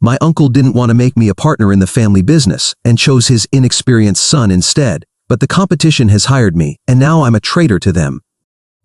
My uncle didn't want to make me a partner in the family business and chose his inexperienced son instead, but the competition has hired me, and now I'm a traitor to them.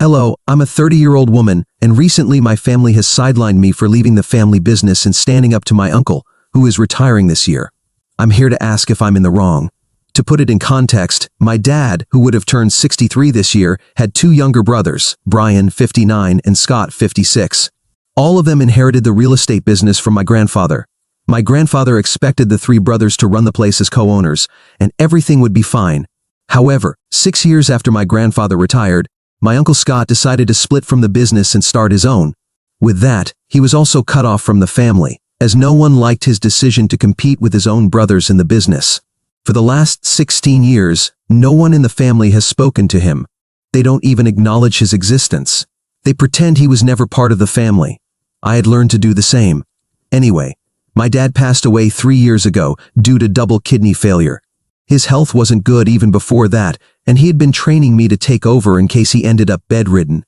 Hello, I'm a 30-year-old woman, and recently my family has sidelined me for leaving the family business and standing up to my uncle, who is retiring this year. I'm here to ask if I'm in the wrong. To put it in context, my dad, who would have turned 63 this year, had two younger brothers, Brian, 59, and Scott, 56. All of them inherited the real estate business from my grandfather. My grandfather expected the three brothers to run the place as co-owners, and everything would be fine. However, 6 years after my grandfather retired, my uncle Scott decided to split from the business and start his own. With that, he was also cut off from the family, as no one liked his decision to compete with his own brothers in the business. For the last 16 years, no one in the family has spoken to him. They don't even acknowledge his existence. They pretend he was never part of the family. I had learned to do the same. Anyway, my dad passed away 3 years ago due to double kidney failure. His health wasn't good even before that, and he had been training me to take over in case he ended up bedridden.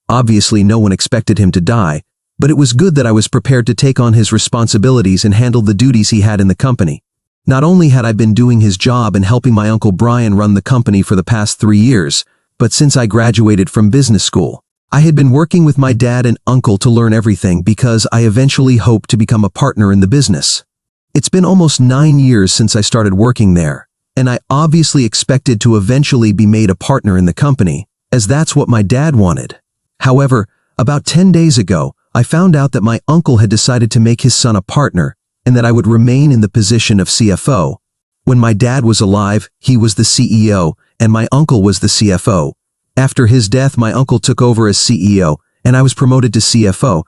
Obviously, no one expected him to die, but it was good that I was prepared to take on his responsibilities and handle the duties he had in the company. Not only had I been doing his job and helping my Uncle Brian run the company for the past 3 years, but since I graduated from business school, I had been working with my dad and uncle to learn everything because I eventually hoped to become a partner in the business. It's been almost 9 years since I started working there, and I obviously expected to eventually be made a partner in the company, as that's what my dad wanted. However, about 10 days ago, I found out that my uncle had decided to make his son a partner and that I would remain in the position of CFO. When my dad was alive, he was the CEO and my uncle was the CFO. After his death, my uncle took over as CEO and I was promoted to CFO.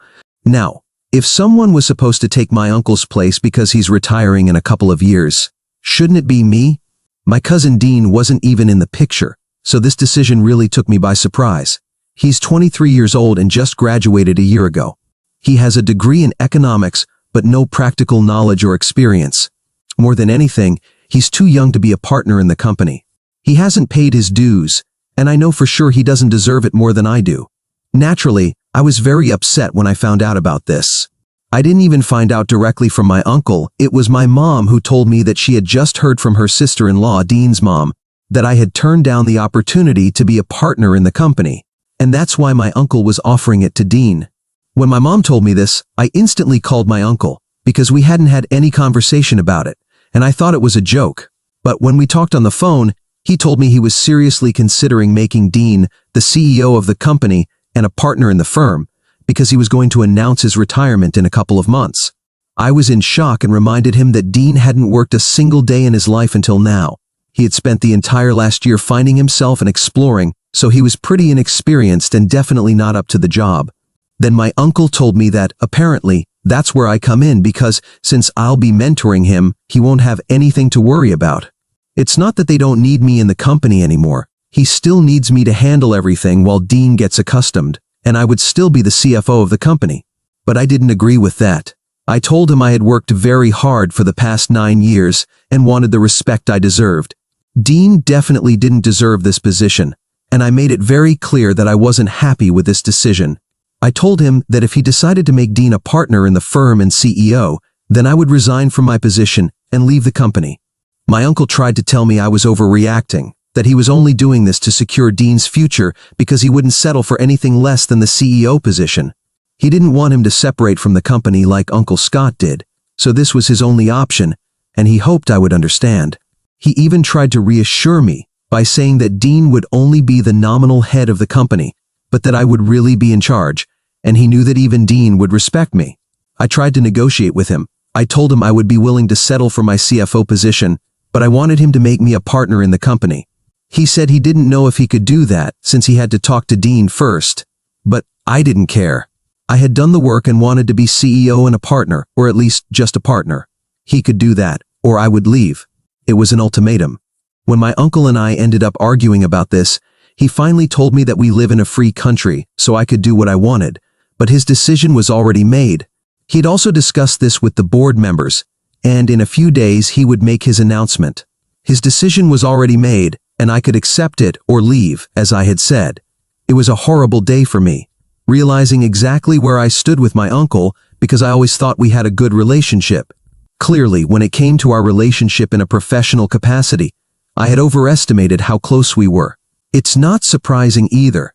Now, if someone was supposed to take my uncle's place because he's retiring in a couple of years, shouldn't it be me? My cousin Dean wasn't even in the picture, so this decision really took me by surprise. He's 23 years old and just graduated a year ago. He has a degree in economics, but no practical knowledge or experience. More than anything, he's too young to be a partner in the company. He hasn't paid his dues, and I know for sure he doesn't deserve it more than I do. Naturally, I was very upset when I found out about this. I didn't even find out directly from my uncle. It was my mom who told me that she had just heard from her sister-in-law, Dean's mom, that I had turned down the opportunity to be a partner in the company. And that's why my uncle was offering it to Dean. When my mom told me this, I instantly called my uncle, because we hadn't had any conversation about it, and I thought it was a joke. But when we talked on the phone, he told me he was seriously considering making Dean the CEO of the company and a partner in the firm, because he was going to announce his retirement in a couple of months. I was in shock and reminded him that Dean hadn't worked a single day in his life until now. He had spent the entire last year finding himself and exploring, so he was pretty inexperienced and definitely not up to the job. Then my uncle told me that, apparently, that's where I come in because since I'll be mentoring him, he won't have anything to worry about. It's not that they don't need me in the company anymore. He still needs me to handle everything while Dean gets accustomed, and I would still be the CFO of the company. But I didn't agree with that. I told him I had worked very hard for the past 9 years and wanted the respect I deserved. Dean definitely didn't deserve this position, and I made it very clear that I wasn't happy with this decision. I told him that if he decided to make Dean a partner in the firm and CEO, then I would resign from my position and leave the company. My uncle tried to tell me I was overreacting, that he was only doing this to secure Dean's future because he wouldn't settle for anything less than the CEO position. He didn't want him to separate from the company like Uncle Scott did, so this was his only option, and he hoped I would understand. He even tried to reassure me by saying that Dean would only be the nominal head of the company, but that I would really be in charge, and he knew that even Dean would respect me. I tried to negotiate with him. I told him I would be willing to settle for my CFO position, but I wanted him to make me a partner in the company. He said he didn't know if he could do that since he had to talk to Dean first. But I didn't care. I had done the work and wanted to be CEO and a partner, or at least just a partner. He could do that, or I would leave. It was an ultimatum. When my uncle and I ended up arguing about this, he finally told me that we live in a free country, so I could do what I wanted, but his decision was already made. He'd also discussed this with the board members, and in a few days he would make his announcement. His decision was already made, and I could accept it or leave, as I had said. It was a horrible day for me, realizing exactly where I stood with my uncle because I always thought we had a good relationship. Clearly, when it came to our relationship in a professional capacity, I had overestimated how close we were. It's not surprising either.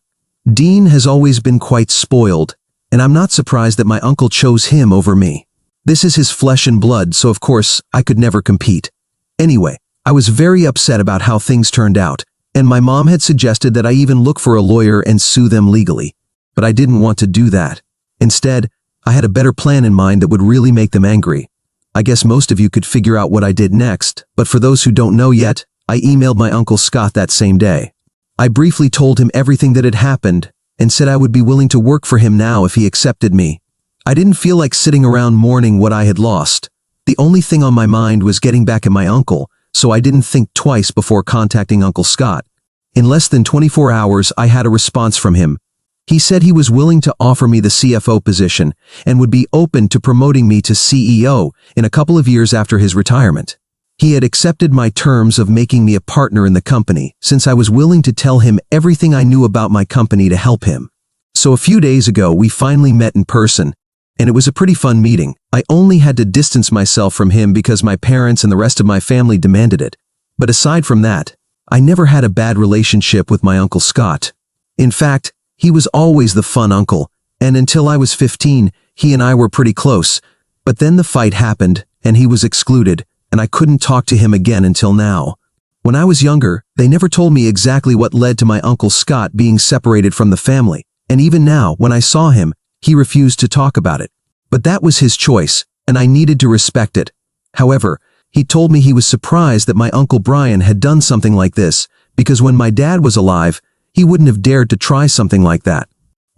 Dean has always been quite spoiled, and I'm not surprised that my uncle chose him over me. This is his flesh and blood, so of course, I could never compete. Anyway, I was very upset about how things turned out, and my mom had suggested that I even look for a lawyer and sue them legally. But I didn't want to do that. Instead, I had a better plan in mind that would really make them angry. I guess most of you could figure out what I did next, but for those who don't know yet, I emailed my Uncle Scott that same day. I briefly told him everything that had happened and said I would be willing to work for him now if he accepted me. I didn't feel like sitting around mourning what I had lost. The only thing on my mind was getting back at my uncle, so I didn't think twice before contacting Uncle Scott. In less than 24 hours, I had a response from him. He said he was willing to offer me the CFO position and would be open to promoting me to CEO in a couple of years after his retirement. He had accepted my terms of making me a partner in the company since I was willing to tell him everything I knew about my company to help him. So a few days ago, we finally met in person, and it was a pretty fun meeting. I only had to distance myself from him because my parents and the rest of my family demanded it. But aside from that, I never had a bad relationship with my Uncle Scott. In fact, he was always the fun uncle, and until I was 15, he and I were pretty close. But then the fight happened, and he was excluded, and I couldn't talk to him again until now. When I was younger, they never told me exactly what led to my Uncle Scott being separated from the family, and even now, when I saw him, he refused to talk about it. But that was his choice, and I needed to respect it. However, he told me he was surprised that my Uncle Brian had done something like this, because when my dad was alive, he wouldn't have dared to try something like that.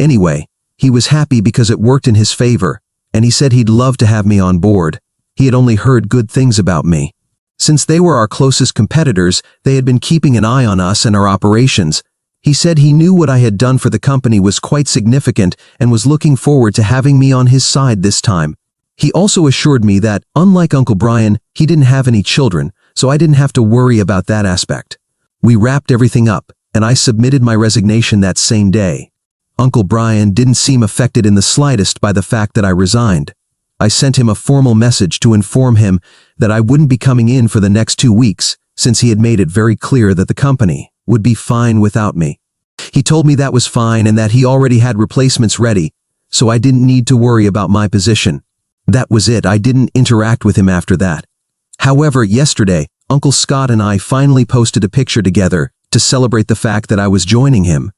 Anyway, he was happy because it worked in his favor, and he said he'd love to have me on board. He had only heard good things about me. Since they were our closest competitors, they had been keeping an eye on us and our operations. He said he knew what I had done for the company was quite significant and was looking forward to having me on his side this time. He also assured me that, unlike Uncle Brian, he didn't have any children, so I didn't have to worry about that aspect. We wrapped everything up, and I submitted my resignation that same day. Uncle Brian didn't seem affected in the slightest by the fact that I resigned. I sent him a formal message to inform him that I wouldn't be coming in for the next 2 weeks, since he had made it very clear that the company would be fine without me. He told me that was fine and that he already had replacements ready, so I didn't need to worry about my position. That was it. I didn't interact with him after that. However, yesterday, Uncle Scott and I finally posted a picture together to celebrate the fact that I was joining him.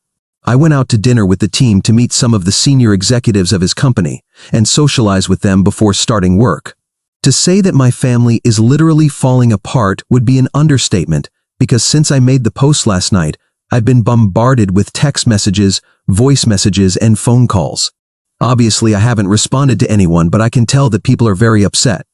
I went out to dinner with the team to meet some of the senior executives of his company and socialize with them before starting work. To say that my family is literally falling apart would be an understatement, because since I made the post last night, I've been bombarded with text messages, voice messages, and phone calls. Obviously, I haven't responded to anyone, but I can tell that people are very upset.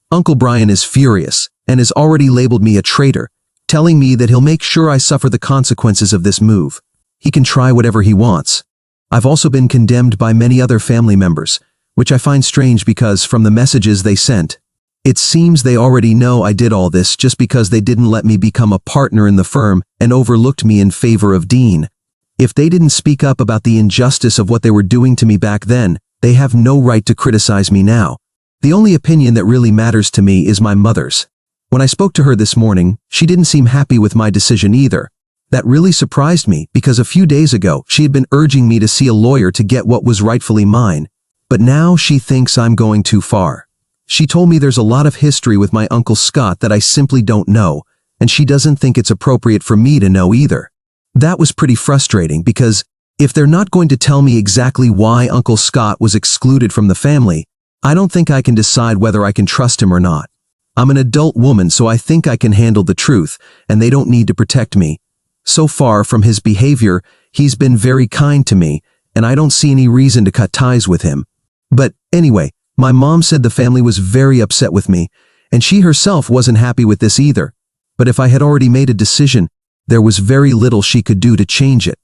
Uncle Brian is furious and has already labeled me a traitor, telling me that he'll make sure I suffer the consequences of this move. He can try whatever he wants. I've also been condemned by many other family members, which I find strange because from the messages they sent, it seems they already know I did all this just because they didn't let me become a partner in the firm and overlooked me in favor of Dean. If they didn't speak up about the injustice of what they were doing to me back then, they have no right to criticize me now. The only opinion that really matters to me is my mother's. When I spoke to her this morning, she didn't seem happy with my decision either. That really surprised me because a few days ago she had been urging me to see a lawyer to get what was rightfully mine. But now she thinks I'm going too far. She told me there's a lot of history with my Uncle Scott that I simply don't know, and she doesn't think it's appropriate for me to know either. That was pretty frustrating because if they're not going to tell me exactly why Uncle Scott was excluded from the family, I don't think I can decide whether I can trust him or not. I'm an adult woman, so I think I can handle the truth, and they don't need to protect me. So far from his behavior, he's been very kind to me, and I don't see any reason to cut ties with him. But anyway, my mom said the family was very upset with me, and she herself wasn't happy with this either. But if I had already made a decision, there was very little she could do to change it.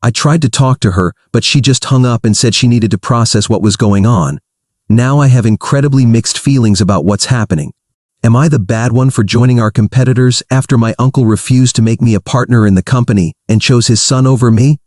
I tried to talk to her, but she just hung up and said she needed to process what was going on. Now I have incredibly mixed feelings about what's happening. Am I the bad one for joining our competitors after my uncle refused to make me a partner in the company and chose his son over me?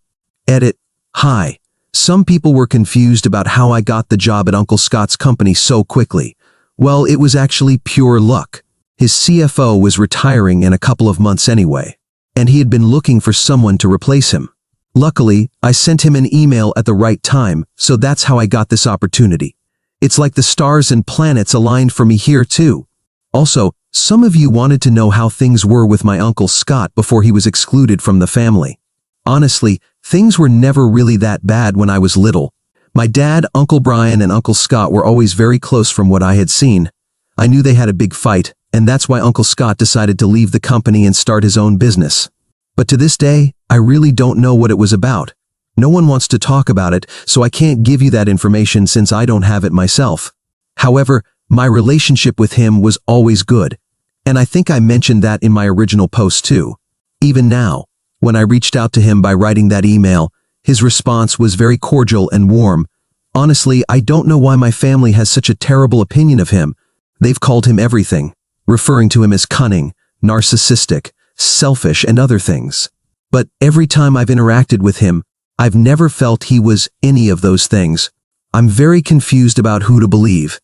Edit. Hi. Some people were confused about how I got the job at Uncle Scott's company so quickly. Well, it was actually pure luck. His CFO was retiring in a couple of months anyway, and he had been looking for someone to replace him. Luckily, I sent him an email at the right time, so that's how I got this opportunity. It's like the stars and planets aligned for me here too. Also, some of you wanted to know how things were with my Uncle Scott before he was excluded from the family. Honestly, things were never really that bad when I was little. My dad, Uncle Brian, and Uncle Scott were always very close from what I had seen. I knew they had a big fight, and that's why Uncle Scott decided to leave the company and start his own business. But to this day, I really don't know what it was about. No one wants to talk about it, so I can't give you that information since I don't have it myself. However, my relationship with him was always good, and I think I mentioned that in my original post too. Even now, when I reached out to him by writing that email, his response was very cordial and warm. Honestly, I don't know why my family has such a terrible opinion of him. They've called him everything, referring to him as cunning, narcissistic, selfish, and other things. But every time I've interacted with him, I've never felt he was any of those things. I'm very confused about who to believe.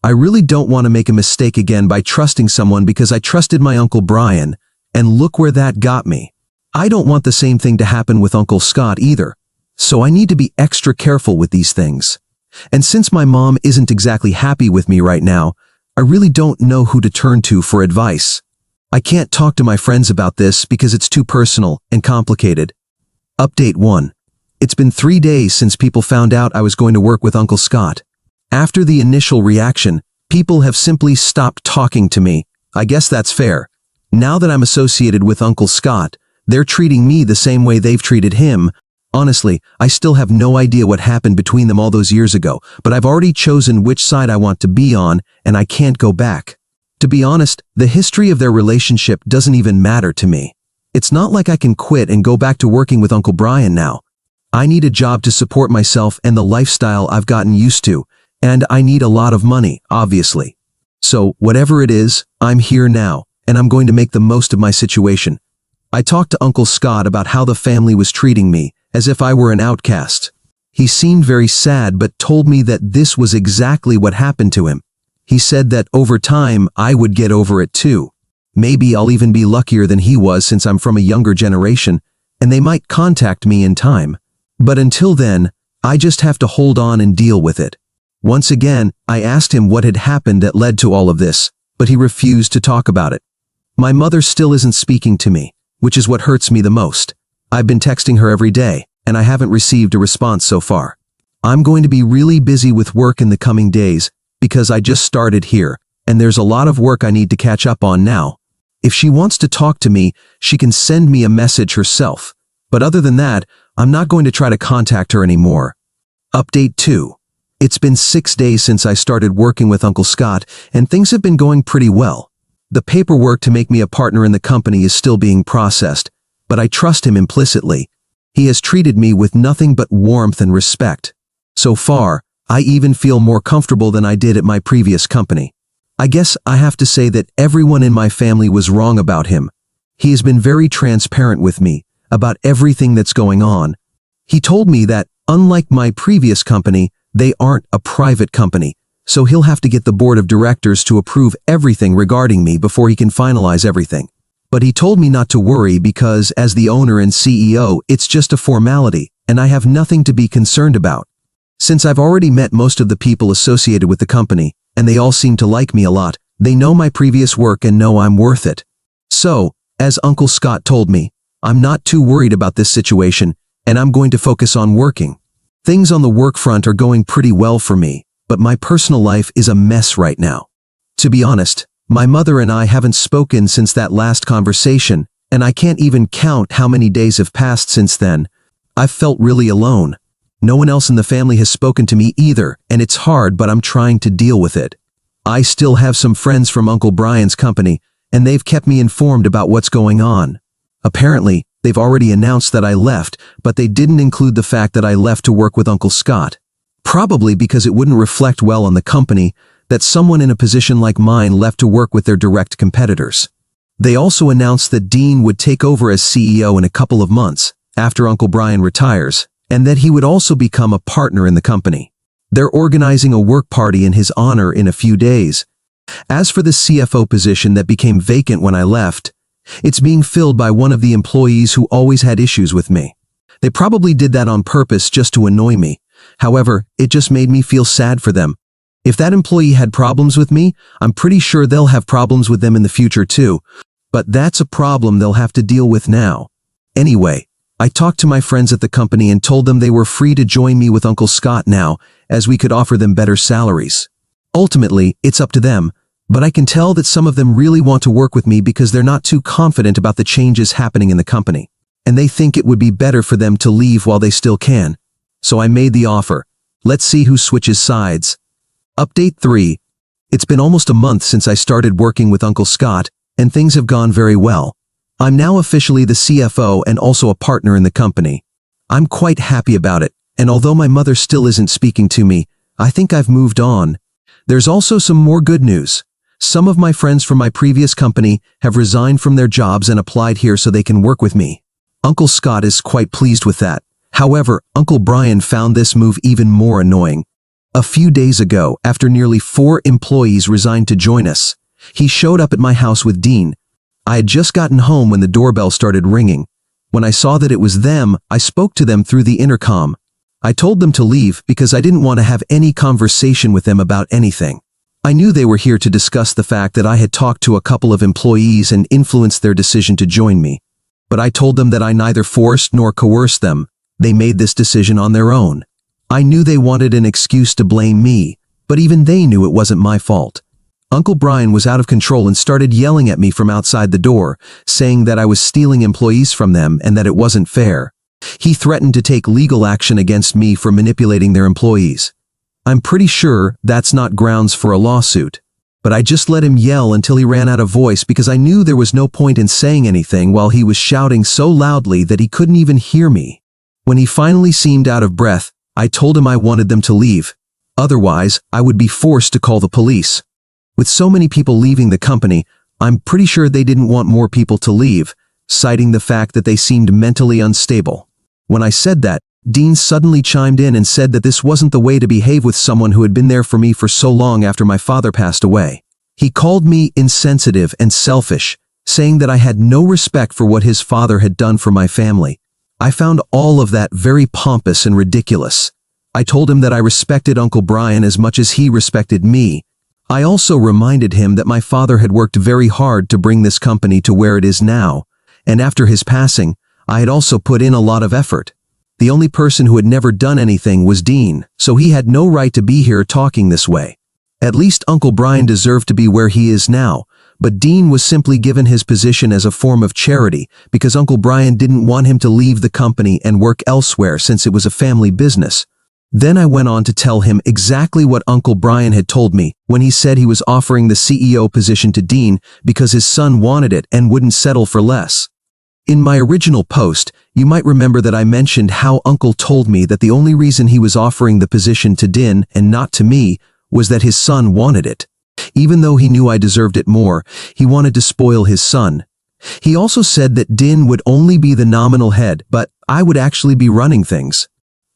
I really don't want to make a mistake again by trusting someone because I trusted my Uncle Brian, and look where that got me. I don't want the same thing to happen with Uncle Scott either, so I need to be extra careful with these things. And since my mom isn't exactly happy with me right now, I really don't know who to turn to for advice. I can't talk to my friends about this because it's too personal and complicated. Update 1. It's been 3 days since people found out I was going to work with Uncle Scott. After the initial reaction, people have simply stopped talking to me. I guess that's fair. Now that I'm associated with Uncle Scott, they're treating me the same way they've treated him. Honestly, I still have no idea what happened between them all those years ago, but I've already chosen which side I want to be on, and I can't go back. To be honest, the history of their relationship doesn't even matter to me. It's not like I can quit and go back to working with Uncle Brian now. I need a job to support myself and the lifestyle I've gotten used to, and I need a lot of money, obviously. So, whatever it is, I'm here now, and I'm going to make the most of my situation. I talked to Uncle Scott about how the family was treating me, as if I were an outcast. He seemed very sad but told me that this was exactly what happened to him. He said that over time, I would get over it too. Maybe I'll even be luckier than he was since I'm from a younger generation, and they might contact me in time. But until then, I just have to hold on and deal with it. Once again, I asked him what had happened that led to all of this, but he refused to talk about it. My mother still isn't speaking to me, which is what hurts me the most. I've been texting her every day, and I haven't received a response so far. I'm going to be really busy with work in the coming days because I just started here, and there's a lot of work I need to catch up on now. If she wants to talk to me, she can send me a message herself. But other than that, I'm not going to try to contact her anymore. Update 2. It's been 6 days since I started working with Uncle Scott, and things have been going pretty well. The paperwork to make me a partner in the company is still being processed, but I trust him implicitly. He has treated me with nothing but warmth and respect. So far, I even feel more comfortable than I did at my previous company. I guess I have to say that everyone in my family was wrong about him. He has been very transparent with me about everything that's going on. He told me that, unlike my previous company, they aren't a private company, so he'll have to get the board of directors to approve everything regarding me before he can finalize everything. But he told me not to worry because, as the owner and CEO, it's just a formality, and I have nothing to be concerned about. Since I've already met most of the people associated with the company, and they all seem to like me a lot, they know my previous work and know I'm worth it. So, as Uncle Scott told me, I'm not too worried about this situation, and I'm going to focus on working. Things on the work front are going pretty well for me, but my personal life is a mess right now. To be honest, my mother and I haven't spoken since that last conversation, and I can't even count how many days have passed since then. I've felt really alone. No one else in the family has spoken to me either, and it's hard, but I'm trying to deal with it. I still have some friends from Uncle Brian's company, and they've kept me informed about what's going on. Apparently, they've already announced that I left, but they didn't include the fact that I left to work with Uncle Scott. Probably because it wouldn't reflect well on the company that someone in a position like mine left to work with their direct competitors. They also announced that Dean would take over as CEO in a couple of months, after Uncle Brian retires, and that he would also become a partner in the company. They're organizing a work party in his honor in a few days, As for the CFO position that became vacant when I left, it's being filled by one of the employees who always had issues with me. They probably did that on purpose just to annoy me. However, it just made me feel sad for them. If that employee had problems with me, I'm pretty sure they'll have problems with them in the future too. But that's a problem they'll have to deal with now. Anyway, I talked to my friends at the company and told them they were free to join me with Uncle Scott now, as we could offer them better salaries. Ultimately, it's up to them, but I can tell that some of them really want to work with me because they're not too confident about the changes happening in the company, and they think it would be better for them to leave while they still can. So I made the offer. Let's see who switches sides. Update 3. It's been almost a month since I started working with Uncle Scott, and things have gone very well. I'm now officially the CFO and also a partner in the company. I'm quite happy about it, and although my mother still isn't speaking to me, I think I've moved on. There's also some more good news. Some of my friends from my previous company have resigned from their jobs and applied here so they can work with me. Uncle Scott is quite pleased with that. However, Uncle Brian found this move even more annoying. A few days ago, after nearly 4 employees resigned to join us, he showed up at my house with Dean. I had just gotten home when the doorbell started ringing. When I saw that it was them, I spoke to them through the intercom. I told them to leave because I didn't want to have any conversation with them about anything. I knew they were here to discuss the fact that I had talked to a couple of employees and influenced their decision to join me. But I told them that I neither forced nor coerced them. They made this decision on their own. I knew they wanted an excuse to blame me, but even they knew it wasn't my fault. Uncle Brian was out of control and started yelling at me from outside the door, saying that I was stealing employees from them and that it wasn't fair. He threatened to take legal action against me for manipulating their employees. I'm pretty sure that's not grounds for a lawsuit, but I just let him yell until he ran out of voice because I knew there was no point in saying anything while he was shouting so loudly that he couldn't even hear me. When he finally seemed out of breath, I told him I wanted them to leave. Otherwise, I would be forced to call the police. With so many people leaving the company, I'm pretty sure they didn't want more people to leave, citing the fact that they seemed mentally unstable. When I said that, Dean suddenly chimed in and said that this wasn't the way to behave with someone who had been there for me for so long after my father passed away. He called me insensitive and selfish, saying that I had no respect for what his father had done for my family. I found all of that very pompous and ridiculous. I told him that I respected Uncle Brian as much as he respected me. I also reminded him that my father had worked very hard to bring this company to where it is now, and after his passing, I had also put in a lot of effort. The only person who had never done anything was Dean, so he had no right to be here talking this way. At least Uncle Brian deserved to be where he is now, but Dean was simply given his position as a form of charity because Uncle Brian didn't want him to leave the company and work elsewhere since it was a family business. Then I went on to tell him exactly what Uncle Brian had told me when he said he was offering the CEO position to Dean because his son wanted it and wouldn't settle for less. In my original post, you might remember that I mentioned how Uncle told me that the only reason he was offering the position to Dean and not to me was that his son wanted it. Even though he knew I deserved it more, he wanted to spoil his son. He also said that Din would only be the nominal head, but I would actually be running things.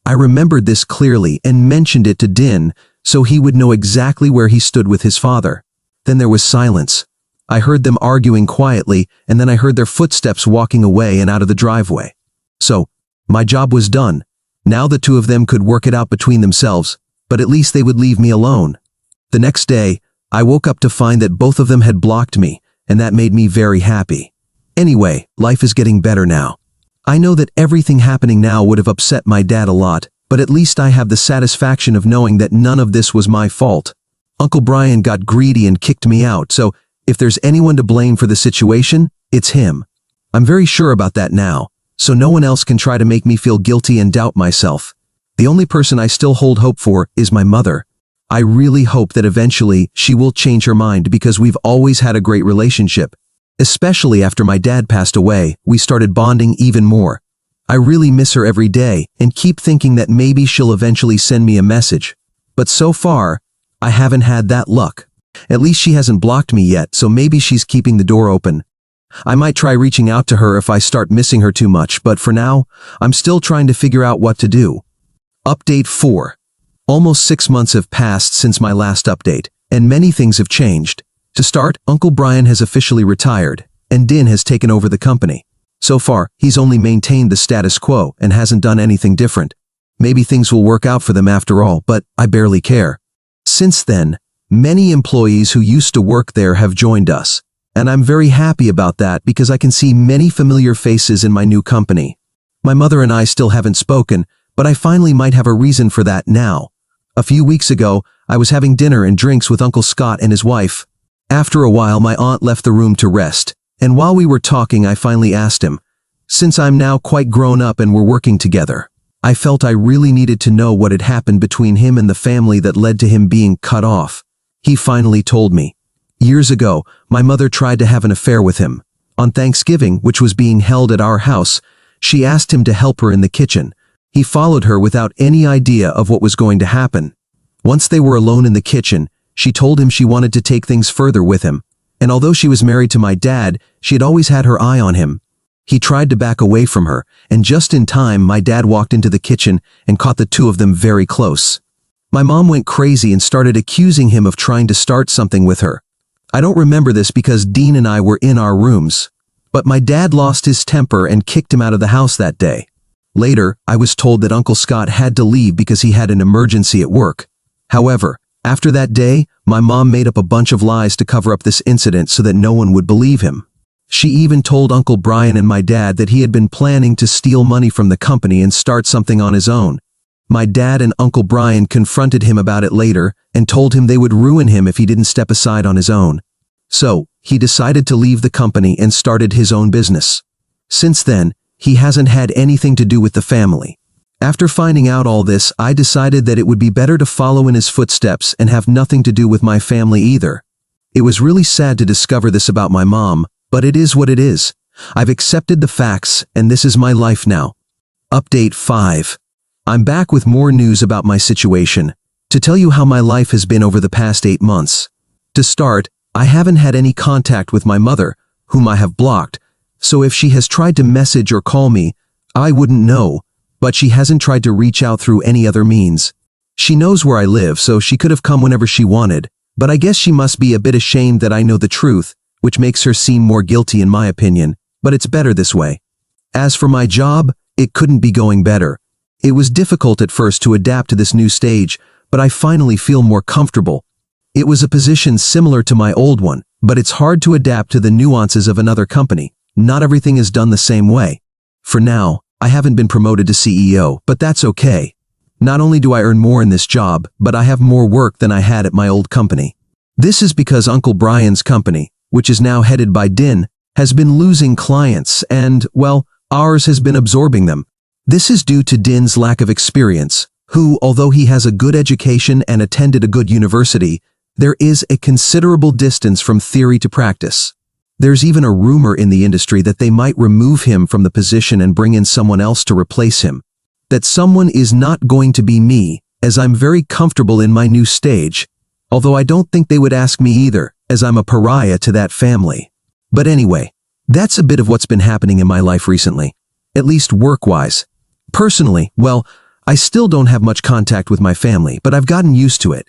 I remembered this clearly and mentioned it to Din, so he would know exactly where he stood with his father. Then there was silence. I heard them arguing quietly, and then I heard their footsteps walking away and out of the driveway. So, my job was done. Now the two of them could work it out between themselves, but at least they would leave me alone. The next day, I woke up to find that both of them had blocked me, and that made me very happy. Anyway, life is getting better now. I know that everything happening now would have upset my dad a lot, but at least I have the satisfaction of knowing that none of this was my fault. Uncle Brian got greedy and kicked me out, so if there's anyone to blame for the situation, it's him. I'm very sure about that now, so no one else can try to make me feel guilty and doubt myself. The only person I still hold hope for is my mother. I really hope that eventually she will change her mind because we've always had a great relationship. Especially after my dad passed away, we started bonding even more. I really miss her every day and keep thinking that maybe she'll eventually send me a message. But so far, I haven't had that luck. At least she hasn't blocked me yet, so maybe she's keeping the door open. I might try reaching out to her if I start missing her too much, but for now, I'm still trying to figure out what to do. Update 4. Almost 6 months have passed since my last update, and many things have changed. To start, Uncle Brian has officially retired, and Din has taken over the company. So far, he's only maintained the status quo and hasn't done anything different. Maybe things will work out for them after all, but I barely care. Since then, many employees who used to work there have joined us, and I'm very happy about that because I can see many familiar faces in my new company. My mother and I still haven't spoken, but I finally might have a reason for that now. A few weeks ago, I was having dinner and drinks with Uncle Scott and his wife. After a while, my aunt left the room to rest, and while we were talking, I finally asked him, since I'm now quite grown up and we're working together, I felt I really needed to know what had happened between him and the family that led to him being cut off. He finally told me. Years ago, my mother tried to have an affair with him. On Thanksgiving, which was being held at our house, she asked him to help her in the kitchen. He followed her without any idea of what was going to happen. Once they were alone in the kitchen, she told him she wanted to take things further with him, and although she was married to my dad, she had always had her eye on him. He tried to back away from her, and just in time, my dad walked into the kitchen and caught the two of them very close. My mom went crazy and started accusing him of trying to start something with her. I don't remember this because Dean and I were in our rooms, but my dad lost his temper and kicked him out of the house that day. Later, I was told that Uncle Scott had to leave because he had an emergency at work. However, after that day, my mom made up a bunch of lies to cover up this incident so that no one would believe him. She even told Uncle Brian and my dad that he had been planning to steal money from the company and start something on his own. My dad and Uncle Brian confronted him about it later and told him they would ruin him if he didn't step aside on his own. So, he decided to leave the company and started his own business. Since then, he hasn't had anything to do with the family. After finding out all this, I decided that it would be better to follow in his footsteps and have nothing to do with my family either. It was really sad to discover this about my mom, but it is what it is. I've accepted the facts, and this is my life now. Update 5. I'm back with more news about my situation, to tell you how my life has been over the past 8 months. To start, I haven't had any contact with my mother, whom I have blocked, so if she has tried to message or call me, I wouldn't know, but she hasn't tried to reach out through any other means. She knows where I live, so she could have come whenever she wanted, but I guess she must be a bit ashamed that I know the truth, which makes her seem more guilty in my opinion, but it's better this way. As for my job, it couldn't be going better. It was difficult at first to adapt to this new stage, but I finally feel more comfortable. It was a position similar to my old one, but it's hard to adapt to the nuances of another company. Not everything is done the same way. For now, I haven't been promoted to CEO, but that's okay. Not only do I earn more in this job, but I have more work than I had at my old company. This is because Uncle Brian's company, which is now headed by Din, has been losing clients and, well, ours has been absorbing them. This is due to Din's lack of experience, who, although he has a good education and attended a good university, there is a considerable distance from theory to practice. There's even a rumor in the industry that they might remove him from the position and bring in someone else to replace him. That someone is not going to be me, as I'm very comfortable in my new stage, although I don't think they would ask me either, as I'm a pariah to that family. But anyway, that's a bit of what's been happening in my life recently, at least work-wise. Personally, well, I still don't have much contact with my family, but I've gotten used to it.